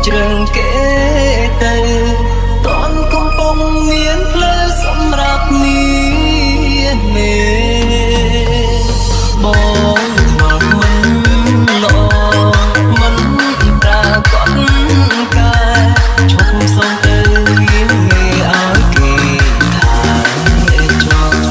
ជ្រើងគេទៅតនកំពុងមានផ្លូវសម្រាប់មានមេបងធ្លាប់មិនល្អមិនប្រាកដកាឈប់សុំទៅរៀងមេឲ្យគេថាចង់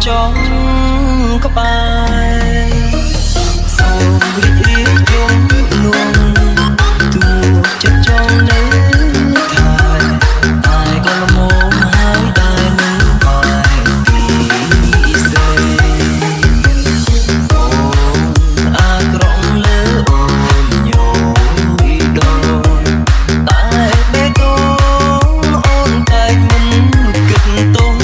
ចង់ក្បែរសូមរីករាយជុំនួនទូចិត្តចង់នៅថែតែក៏ល្មមហើយដែរនឹងបាយពីសេអូនអាក្រងលើអូនញយដល់តែបេះដូងអូនតែមិនគិតទុំ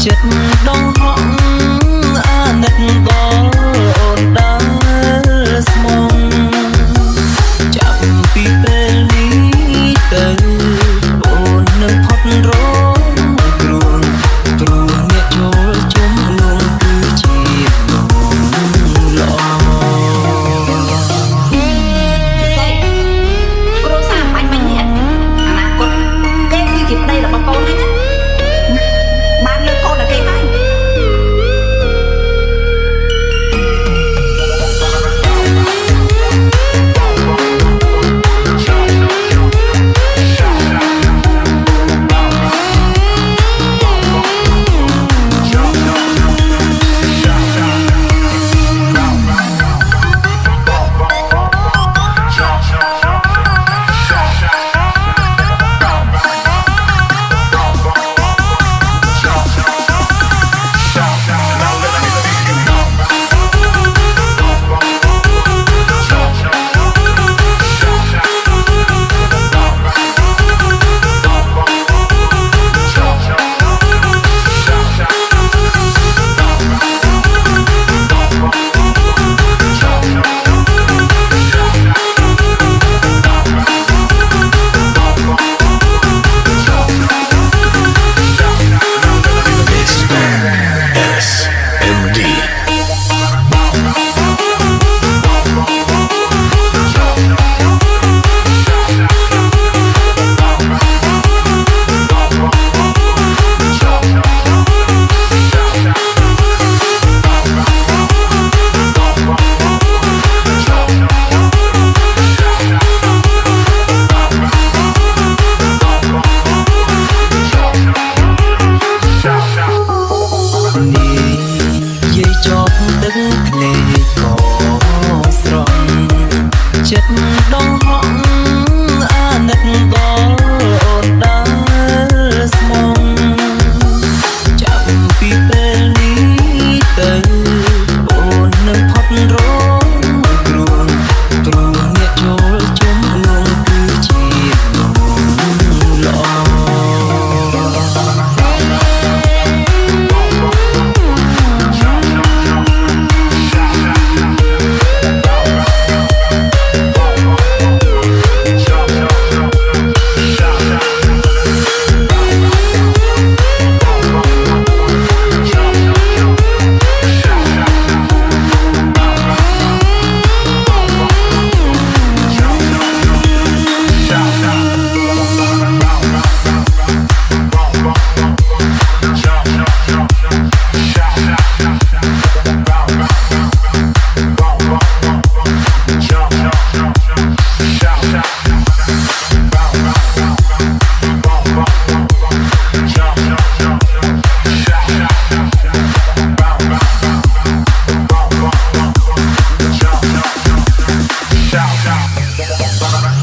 ចិត្តដងហក់អាណិតដល់អូនដល់ស្មងចាប់ពីពេលនេះទៅអូននឹងផុតរងគ្រោះព្រោះអ្នកចូលជុំនួនគឺជានំល្អគ្រូសាបាញ់មិញនេះអនាគតគេគឺជាប្តីរបស់កូនហ្នឹងបានលើកអូនឲ្យគេហើយចិត្តដងហក់អាណិតដល់អូនដល់ស្មងចាប់ពីពេលនេះទៅអូននឹងផុតរងគ្រោះព្រោះអ្នកចូលជុំនួនគឺជានំល្អ down.